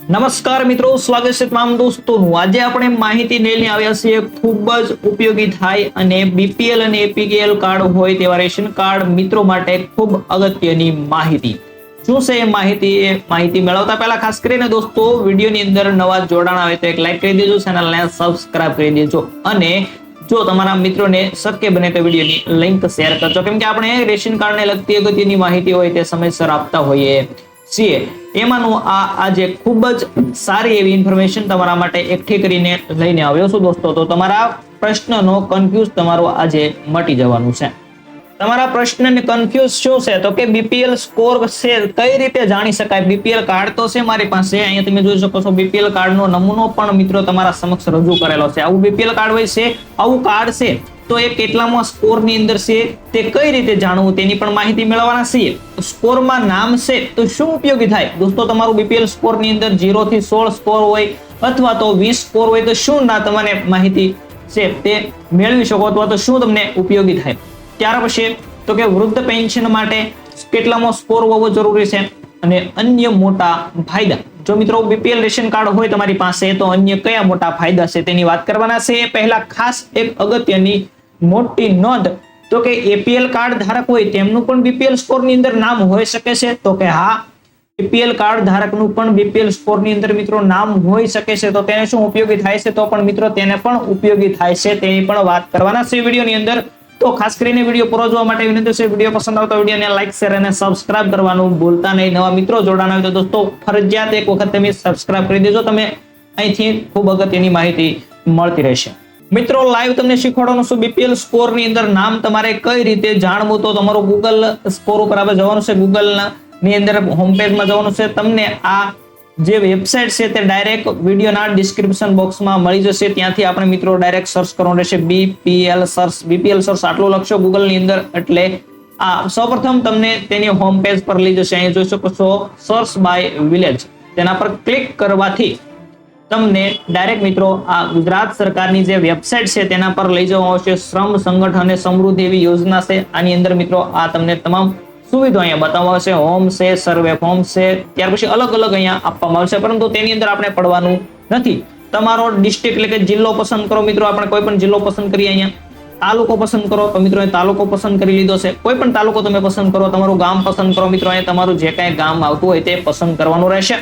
નમસ્કાર મિત્રો, સ્વાગત છે તમામ દોસ્તોનું। આજે આપણે માહિતી લઈને આવ્યા છીએ ખૂબ જ ઉપયોગી થાય અને બીપીએલ અને એપીએલ કાર્ડ હોય તેવા રેશન કાર્ડ મિત્રો માટે ખૂબ અગત્યની માહિતી। શું છે એ માહિતી મેળવતા પહેલા ખાસ કરીને દોસ્તો વિડીયોની અંદર નવા જોડાણ આવે તો એક લાઈક કરી દેજો, ચેનલને સબસ્ક્રાઇબ કરી દેજો અને જો તમારા મિત્રોને શક્ય બને તો વિડીયોની લિંક શેર કરજો, કેમ કે આપણે રેશન કાર્ડને લગતી અગત્યની માહિતી હોય તે સમયસર આપતા હોઈએ છીએ। એમાંનું આજે ખૂબ જ સારી એવી ઇન્ફોર્મેશન તમારા માટે એકઠી કરીને લઈને આવ્યો છું દોસ્તો। તો તમારા પ્રશ્નનો કન્ફ્યુઝ તમારો આજે મટી જવાનું છે। તમારા પ્રશ્નને કન્ફ્યુઝ શું છે તો કે બીપીએલ સ્કોર છે કઈ રીતે જાણી શકાય। બીપીએલ કાર્ડ તો છે મારી પાસે, અહીંયા તમે જોઈ શકો છો બીપીએલ કાર્ડનો નમૂનો પણ મિત્રો તમારા સમક્ષ રજૂ કરેલો છે। આવું બીપીએલ કાર્ડ હોય છે, આવું કાર્ડ છે તો એ કેટલામાં સ્કોરની અંદર છે તે કઈ રીતે જાણવું તેની પણ માહિતી મેળવવાના છીએ। સ્કોરમાં નામ છે તો શું ઉપયોગી થાય દોસ્તો, તમારું બીપીએલ સ્કોરની અંદર 0 થી 16 સ્કોર હોય અથવા તો 20 સ્કોર હોય તો શું ના તમને માહિતી છે તે મેળવી શકો અથવા તો શું તમને ઉપયોગી થાય। ત્યાર પછી તો કે વૃદ્ધ પેન્શન માટે કેટલામાં સ્કોર હોવો જરૂરી છે અને અન્ય મોટા ફાયદા। જો મિત્રો બીપીએલ રેશન કાર્ડ હોય તમારી પાસે તો અન્ય કયા મોટા ફાયદા છે તેની વાત કરવાના છે। પહેલા ખાસ એક અગત્યની મોટી નોંધ તો કે એપીએલ કાર્ડ ધારક હોય તેમનું પણ બીપીએલ સ્કોરની અંદર નામ હોઈ શકે છે, તો કે હા એપીએલ કાર્ડ ધારકનું પણ બીપીએલ સ્કોરની અંદર મિત્રો નામ હોઈ શકે છે। તો તેને શું ઉપયોગી થાય છે તો પણ મિત્રો તેને પણ ઉપયોગી થાય છે તેની પણ વાત કરવાના છે વિડીયોની અંદર। તો ખાસ કરીને વિડીયો પૂરો જોવા માટે વિનંતી છે, વિડીયો પસંદ આવતો વિડીયોને લાઈક શેર અને સબસ્ક્રાઇબ કરવાનું ભૂલતા નહીં। નવા મિત્રો જોડાણ આવે તો દોસ્તો ફરજિયાત એક વખત તમે સબસ્ક્રાઇબ કરી દેજો, તમે અહીંથી ખૂબ અગત્યની માહિતી મળતી રહેશે। મિત્રો લાઈવ તમને શીખવાડવાનું છું બીપીએલ સ્કોરની અંદર નામ તમારે કઈ રીતે જાણવું। તો તમારું ગૂગલ સ્કોર ઉપર આપણે જવાનું છે, ગૂગલ ની અંદર હોમ પેજમાં જવાનું છે। તમને આ જે વેબસાઇટ છે તે ડાયરેક્ટ વિડીયોના ડિસ્ક્રિપ્શન બોક્સમાં મળી જશે, ત્યાંથી આપણે મિત્રો ડાયરેક્ટ સર્ચ કરવાનું રહેશે। બીપીએલ સર્ચ આટલું લખશો ગૂગલ ની અંદર એટલે આ સૌપ્રથમ તમને તેની હોમ પેજ પર લઈ જશે। અહીં જોઈ શકો છો સર્ચ બાય વિલેજ, તેના પર ક્લિક કરવાથી તમને ડાયરેક્ટ મિત્રો આ ગુજરાત સરકારની જે વેબસાઇટ છે તેના પર લઈ જવામાં આવશે। શ્રમ સંગઠન અને સમૃદ્ધિ એવી યોજના છે, આની અંદર મિત્રો આ તમને તમામ સુવિધા અહીંયા બતાવવામાં આવશે। હોમ છે, સર્વે ફોર્મ છે, ત્યાર પછી અલગ અલગ અહીંયા આપવામાં આવશે, પરંતુ તેની અંદર આપણે પડવાનું નથી। તમારો ડિસ્ટ્રિક્ટ એટલે કે જિલ્લો પસંદ કરો મિત્રો, આપણે કોઈ પણ જિલ્લો પસંદ કરીએ। અહીંયા તાલુકો પસંદ કરો તો મિત્રો તાલુકો પસંદ કરી લીધો છે, કોઈ પણ તાલુકો તમે પસંદ કરો। તમારું ગામ પસંદ કરો મિત્રો, અહીંયા તમારું જે કાંઈ ગામ આવતું હોય તે પસંદ કરવાનું રહેશે।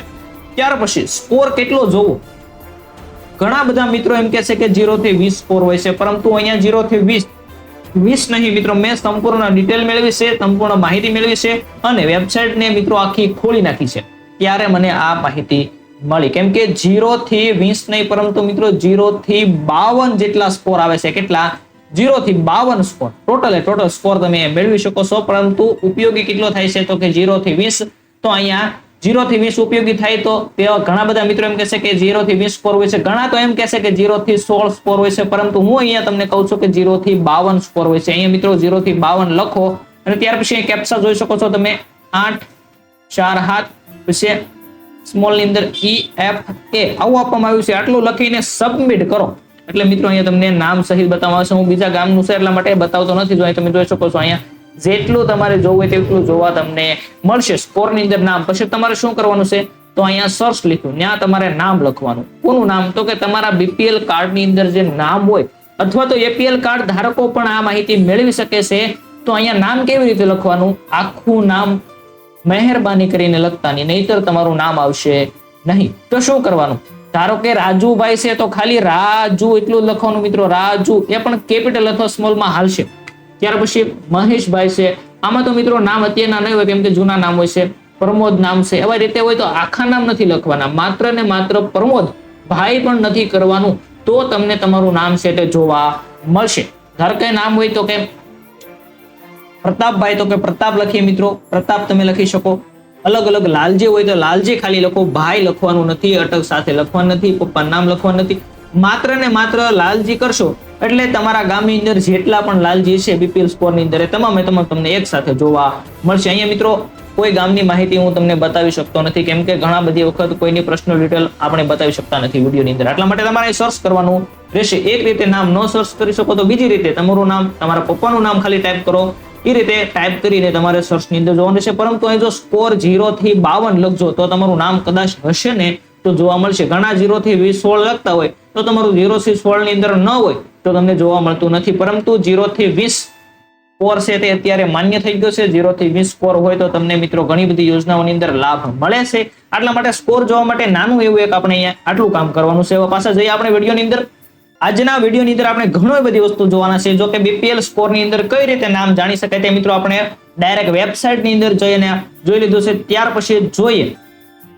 ત્યાર પછી સ્કોર કેટલો જોવો, ઘણા બધા મિત્રો એમ કહે છે કે 0 થી 20 સ્કોર હોય છે, પરંતુ અહીંયા 0 થી 20 નહીં મિત્રો, મેં સંપૂર્ણ ડિટેલ મેળવી છે, સંપૂર્ણ માહિતી મેળવી છે અને વેબસાઇટને મિત્રો આખી ખોલી નાખી છે, ત્યારે મને આ માહિતી મળી। કેમ કે 0 થી 20 નહીં પરંતુ મિત્રો 0 થી 52 જેટલા સ્કોર આવે છે। કેટલા? 0 થી 52 સ્કોર ટોટલ સ્કોર તમે મેળવી શકો છો, પરંતુ ઉપયોગી કેટલો થાય છે તો કે 0 થી 20। તો અહીંયા 0 થી 20 ઉપયોગી થાય તો તેવા ઘણા બધા મિત્રો એમ કહેશે કે 0 થી 20 સ્કોર હોય છે, ઘણા તો એમ કહેશે કે 0 થી 16 સ્કોર હોય છે, પરંતુ હું અહીંયા તમને કહું છું કે 0 થી 52 સ્કોર હોય છે। અહીંયા મિત્રો 0 થી 52 લખો અને ત્યાર પછી કેપ્ચા જોઈ શકો છો તમે 847 પછી સ્મોલ ની અંદર EFA આવું આપવામાં આવ્યું છે, આટલું લખીને સબમિટ કરો એટલે મિત્રો અહીંયા તમને નામ સહિત બતાવવામાં આવશે। હું બીજા ગામનું છે એટલા માટે બતાવતો નથી, જો તમે જોઈ શકો છો અહીંયા જેટલું તમારે જોવું હોય તેટલું જોવા તમને મળશે। સ્કોરની અંદર નામ, પછી તમારે શું કરવાનું છે તો અહીંયા સર્ચ લીધું, ત્યાં તમારે નામ લખવાનું। કોનું નામ તો કે તમારા બીપીએલ કાર્ડની અંદર જે નામ હોય અથવા તો એપીએલ કાર્ડ ધારકો પણ આ માહિતી મેળવી શકે છે। તો અહીંયા નામ કેવી રીતે લખવાનું, આખું નામ મહેરબાની કરીને લખતા નહીં, નહીતર તમારું નામ આવશે નહીં। તો શું કરવાનું, ધારો કે રાજુભાઈ છે તો ખાલી રાજુ એટલું લખવાનું મિત્રો, રાજુ એ પણ કેપિટલ અથવા સ્મોલમાં હાલશે। ત્યાર પછી મહેશભાઈ છે, આમાં તો મિત્રો નામ અત્યારના નહીં હોય કેમ કે જૂના નામ હોય છે। પ્રમોદ નામ છે, એવા રીતે હોય તો આખા નામ નથી લખવાના, માત્ર ને માત્ર પ્રમોદ ભાઈ પણ નથી કરવાનું, તો તમને તમારું નામ છે તે જોવા મળશે। ધારો કે નામ હોય તો કે પ્રતાપભાઈ તો કે પ્રતાપ લખીએ મિત્રો, પ્રતાપ તમે લખી શકો। અલગ અલગ લાલજી હોય તો લાલજી ખાલી લખો, ભાઈ લખવાનું નથી, અટક સાથે લખવાનું નથી, પપ્પા નામ લખવાનું નથી, માત્ર ને માત્ર લાલજી કરશો એટલે તમારા ગામની અંદર જેટલા પણ લાલજી છે બીપીએલ સ્કોરની અંદર તમામે તમામ તમને એક સાથે જોવા મળશે। અહીંયા મિત્રો કોઈ ગામની માહિતી હું તમને બતાવી શકતો નથી, કેમ કે ઘણા બધી વખત કોઈની પર્સનલ ડિટેલ આપણે બતાવી શકતા નથી વિડીયોની અંદર, એટલા માટે તમારે સર્ચ કરવાનું રહેશે। એક રીતે નામ ન સર્ચ કરી શકો તો બીજી રીતે તમારું નામ, તમારા પપ્પાનું નામ ખાલી ટાઈપ કરો, એ રીતે ટાઈપ કરીને તમારે સર્ચ ની અંદર જોવાનું છે। પરંતુ અહીં જો સ્કોર 0 થી 52 લખજો તો તમારું નામ કદાચ હશે ને તો જોવા મળશે. ઘણા 0 થી 20 16 લખતા હોય તો તમારું 0 થી 16 ની અંદર ન હોય તો તમને જોવા મળતું નથી, પરંતુ 0 થી 20 સ્કોર છે તે અત્યારે માન્ય થઈ ગયો છે. 0 થી 20 સ્કોર હોય તો તમને મિત્રો ઘણી બધી યોજનાઓની અંદર લાભ મળે છે. આટલા માટે સ્કોર જોવા માટે નાનું એવું એક આપણે અહીંયા આટલું કામ કરવાનું છે. હવે પાછા જઈએ આપણે વિડીયોની અંદર. આજના વિડીયોની અંદર આપણે ઘણી બધી વસ્તુ જોવાના છે. જો કે બીપીએલ સ્કોરની અંદર કઈ રીતે નામ જાણી શકાય તે મિત્રો આપણે ડાયરેક્ટ વેબસાઇટની અંદર જઈને જોઈ લીધું છે. ત્યાર પછી જોઈએ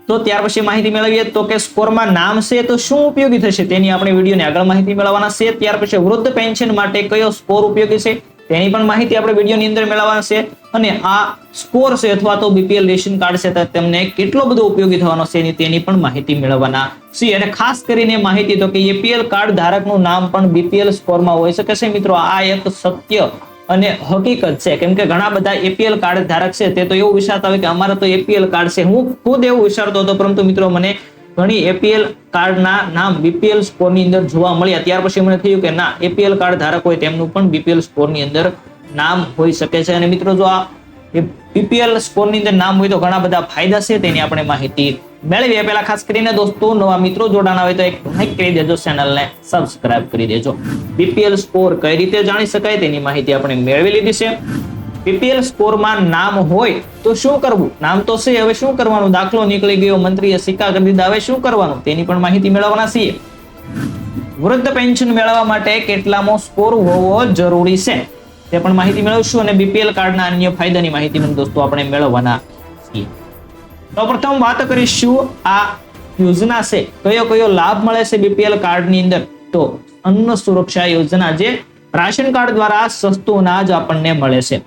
તો ત્યાર પછી માહિતી મેળવીએ તો કે સ્કોરમાં નામ છે તો શું ઉપયોગી થશે તેની આપણે વિડીયોની આગળ માહિતી મેળવવાના છે. ત્યાર પછી વૃદ્ધ પેન્શન માટે કયો સ્કોર ઉપયોગી છે તેની પણ માહિતી આપણે વિડીયોની અંદર મેળવવાના છે. અને આ સ્કોર છે અથવા તો બીપીએલ રેશન કાર્ડ છે તો તેમને કેટલો બધો ઉપયોગી થવાનો છે તેની પણ માહિતી મેળવવાના છે. અને ખાસ કરીને માહિતી તો કે એપીએલ કાર્ડ ધારકનું નામ પણ બીપીએલ સ્કોરમાં હોઈ શકે છે. મિત્રો આ એક સત્ય અને હકીકત છે, કેમ કે ઘણા બધા એપીએલ કાર્ડ ધારક છે તે તો એવું વિચારતા હોય કે અમારે તો એપીએલ કાર્ડ છે. હું ખુદ એવું વિચારતો હતો, પરંતુ મિત્રો મને ઘણી એપીએલ કાર્ડના નામ બીપીએલ સ્કોરની અંદર જોવા મળ્યા. ત્યાર પછી મને થયું કે ના, એપીએલ કાર્ડ ધારક હોય તેમનું પણ બીપીએલ સ્કોરની અંદર નામ હોઈ શકે છે. અને મિત્રો જો આ બીપીએલ સ્કોરની અંદર નામ હોય તો ઘણા બધા ફાયદા છે તેની આપણે માહિતી મેળવીએ. પહેલા ખાસ કરીને દોસ્તો નવા મિત્રો જોડાના હોય તો એક લાઈક કરી દેજો, ચેનલને સબસ્ક્રાઇબ કરી દેજો. બીપીએલ સ્કોર કઈ રીતે જાણી શકાય તેની માહિતી આપણે મેળવી લીધી છે. બીપીએલ સ્કોરમાં નામ હોય તો શું કરવું? નામ તો છે, હવે શું કરવાનું? દાખલો નીકળી ગયો, મંત્રીએ સિક્કા કરી દીધા, હવે શું કરવાનું તેની પણ માહિતી મેળવવાના છીએ. વૃદ્ધ પેન્શન મેળવવા માટે કેટલામો સ્કોર હોવો જરૂરી છે તે પણ માહિતી મેળવશું. અને બીપીએલ કાર્ડના અન્ય ફાયદાની માહિતી પણ દોસ્તો આપણે મેળવવાના છીએ. તો પ્રથમ વાત કરીશું આ યોજના છે કયો કયો લાભ મળે છે બીપીએલ કાર્ડની અંદર. તો અન્ન સુરક્ષા યોજના, જે રાશન કાર્ડ દ્વારા સસ્તું અનાજ આપણને મળે છે.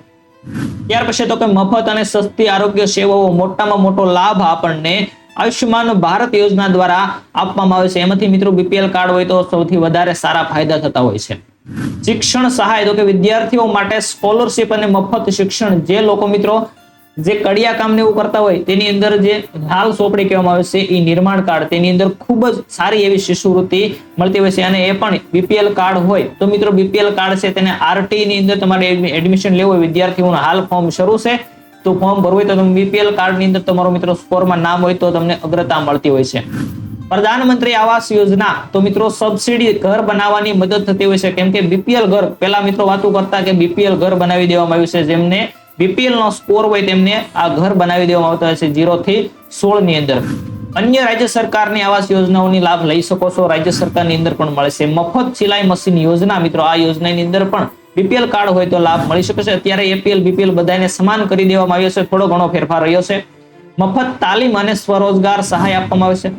ત્યાર પછી તો કે મફત અને સસ્તી આરોગ્ય સેવાઓ, મોટામાં મોટો લાભ આપણને આયુષ્યમાન ભારત યોજના દ્વારા આપવામાં આવે છે. એમાંથી મિત્રો બીપીએલ કાર્ડ હોય તો સૌથી વધારે સારા ફાયદા થતા હોય છે. શિક્ષણ સહાય, તો કે વિદ્યાર્થીઓ માટે સ્કોલરશિપ અને મફત શિક્ષણ. જે લોકો મિત્રો જે કડિયા કામ ને એવું કરતા હોય તેની અંદર જે લાલ ચોપડી કહેવામાં આવે છે એ નિર્માણ કાર્ડ, તેની અંદર ખૂબ જ સારી એવી શિષ્યવૃત્તિ મળતી હોય છે. અને એ પણ બીપીએલ કાર્ડ હોય તો મિત્રો બીપીએલ કાર્ડ છે તેને આરટી ની અંદર તમારે એડમિશન લેવું હોય, વિદ્યાર્થીઓનું હાલ ફોર્મ શરૂ છે તો ફોર્મ ભરવું હોય તો તમે બીપીએલ કાર્ડ ની અંદર તમારો મિત્રો સ્કોરમાં નામ હોય તો તમને અગ્રતા મળતી હોય છે. પ્રધાનમંત્રી આવાસ યોજના, તો મિત્રો સબસિડી ઘર બનાવવાની મદદ થતી હોય છે. કેમ કે બીપીએલ ઘર, પેલા મિત્રો વાતો કરતા કે બીપીએલ ઘર બનાવી દેવામાં આવ્યું છે, જેમને બીપીએલ નો સ્કોર હોય તેમને આ ઘર બનાવી દેવામાં આવતા હોય છે 0 થી 16 ની અંદર. અન્ય રાજ્ય સરકારની આવાસ યોજનાઓની લાભ લઈ શકો છો, રાજ્ય સરકારની અંદર પણ મળે છે. મફત સિલાઈ મશીન યોજના, મિત્રો આ યોજનાની અંદર પણ બીપીએલ કાર્ડ હોય તો લાભ મળી શકે છે. અત્યારે એપીએલ બીપીએલ બધાને સમાન કરી દેવામાં આવ્યો છે, થોડો ઘણો ફેરફાર રહ્યો છે. મફત તાલીમ અને સ્વરોજગાર સહાય આપવામાં આવે છે.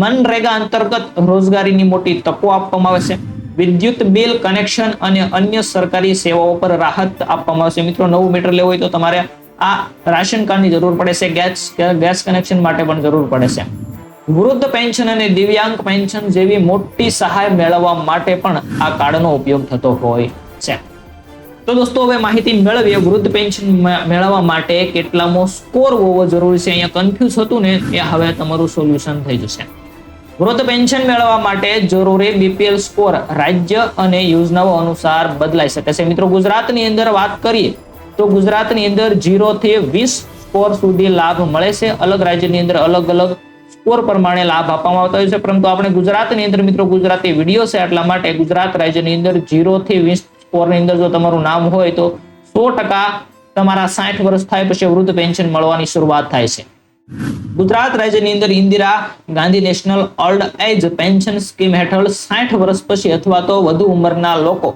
મનરેગા અંતર્ગત રોજગારીની મોટી તકો આપવામાં આવે છે. વિદ્યુત બિલ કનેક્શન અને અન્ય સરકારી સેવાઓ પર રાહત આપવામાં આવે છે. મિત્રો નવું મીટર લેવું હોય તો તમારે આ રાશન કાર્ડની જરૂર પડે છે, ગેસ કનેક્શન માટે પણ જરૂર પડે છે. વૃદ્ધ પેન્શન અને દિવ્યાંગ પેન્શન જેવી મોટી સહાય મેળવવા માટે પણ આ કાર્ડનો ઉપયોગ થતો હોય છે. તો દોસ્તો હવે માહિતી મેળવીએ વૃદ્ધ પેન્શન મેળવવા માટે કેટલામો સ્કોર હોવો જરૂરી છે. અહીંયા કન્ફ્યુઝ હતું ને એ હવે તમારું સોલ્યુશન થઈ જશે. વૃદ્ધ પેન્શન મેળવવા માટે જરૂરી બીપીએલ સ્કોર રાજ્ય અને યોજનાઓ અનુસાર બદલાઈ શકે છે. મિત્રો ગુજરાતની અંદર વાત કરીએ તો ગુજરાતની અંદર 0 થી 20 સ્કોર સુધી લાભ મળે છે. અલગ રાજ્યની અંદર અલગ અલગ સ્કોર પ્રમાણે લાભ આપવામાં આવતા હોય છે, પરંતુ આપણે ગુજરાતની અંદર મિત્રો ગુજરાતી વિડીયો છે એટલા માટે ગુજરાત રાજ્યની અંદર 0 થી 20 સ્કોરની અંદર જો તમારું નામ હોય તો 100% તમારા 60 વર્ષ થાય પછી વૃદ્ધ પેન્શન મળવાની શરૂઆત થાય છે. ગુજરાત રાજ્યની અંદર Indira Gandhi national old age pension scheme હેઠળ 60 વર્ષ પછી અથવા તો વધુ ઉંમરના લોકો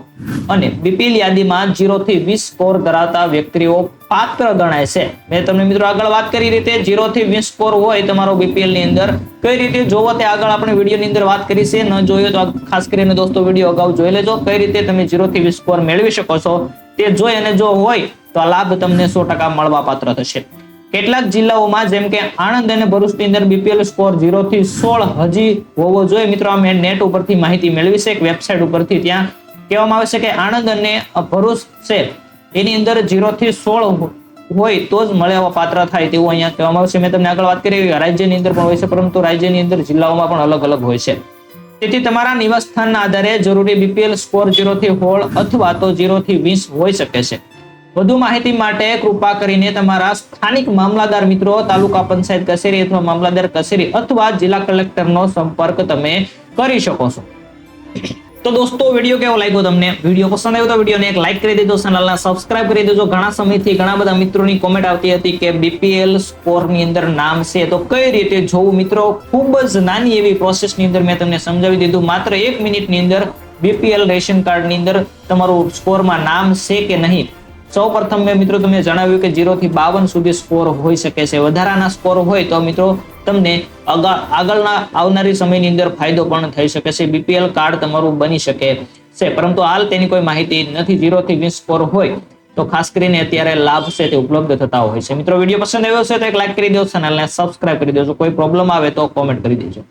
અને બીપીએલ યાદીમાં 0 થી 20 સ્કોર ધરાવતા વ્યક્તિઓ પાત્ર ગણાય છે. મેં તમને મિત્રો આગળ વાત કરી રીતે 0 થી 20 સ્કોર હોય તમારો બીપીએલ ની અંદર કઈ રીતે જોવો તે આગળ આપણે વિડીયોની અંદર વાત કરી છે. ન જોયો તો ખાસ કરીને દોસ્તો વિડીયો અગાઉ જોઈ લેજો, કઈ રીતે તમે 0 થી 20 સ્કોર મેળવી શકો છો તે જોઈ. અને જો હોય તો આ લાભ તમને 100% મળવા પાત્ર થશે. કેટલાક જિલ્લાઓમાં જેમ કે આણંદ અને ભરૂચની અંદર બીપીએલ સ્કોર 0 થી 16 હજી હોવો જોઈએ. મિત્રો આ મેં નેટ ઉપરથી માહિતી મેળવી છે, એક વેબસાઇટ ઉપરથી. ત્યાં કહેવામાં આવે છે કે આણંદ અને ભરૂચ છે એની અંદર 0 થી 16 હોય તો જ મળવા પાત્ર થાય તેવું અહીંયા કહેવામાં આવે છે. મેં તમને આગળ વાત કરી રાજ્યની અંદર પણ હોય છે, પરંતુ રાજ્યની અંદર જિલ્લાઓમાં પણ અલગ અલગ હોય છે. તેથી તમારા નિવાસ સ્થાનના આધારે જરૂરી બીપીએલ સ્કોર 0 થી 16 અથવા તો 0 થી 20 હોઈ શકે છે. વધુ માહિતી માટે કૃપા કરીને તમારા સ્થાનિક મામલાદાર મિત્રો, તાલુકા પંચાયત કચેરી અથવા મામલાદાર કચેરી અથવા જિલ્લા કલેક્ટરનો સંપર્ક તમે કરી શકો છો. તો દોસ્તો, વિડીયો કેવો લાગ્યો તમને? વિડીયો પસંદ આવ્યો તો વિડીયોને એક લાઈક કરી દેજો, ચેનલને સબસ્ક્રાઇબ કરી દેજો. ઘણા સમયથી ઘણા બધા મિત્રોની કોમેન્ટ આવતી હતી કે બીપીએલ સ્કોરની અંદર નામ છે તો કઈ રીતે જોવું. મિત્રો, ખૂબ જ નાની એવી પ્રોસેસની અંદર મેં તમને સમજાવી દીધું. માત્ર 1 મિનિટની અંદર બીપીએલ રેશન કાર્ડની અંદર તમારું સ્કોરમાં નામ છે કે નહીં. સૌપ્રથમ મેં મિત્રો તમને જણાવ્યું કે 0 થી 52 સુધી સ્કોર હોઈ શકે છે. વધારાના સ્કોર હોય તો મિત્રો તમને આગળના આવનારી સમયની અંદર ફાયદો પણ થઈ શકે છે. બીપીએલ કાર્ડ તમારું બની શકે છે, પરંતુ હાલ તેની કોઈ માહિતી નથી. 0 થી 20 સ્કોર હોય તો ખાસ કરીને અત્યારે લાભ છે તે ઉપલબ્ધ થતા હોય છે. મિત્રો, વિડીયો પસંદ આવ્યો છે તો એક લાઈક કરી દો, ચેનલને સબસ્ક્રાઇબ કરી દેજો. કોઈ પ્રોબ્લેમ આવે તો કોમેન્ટ કરી દેજો.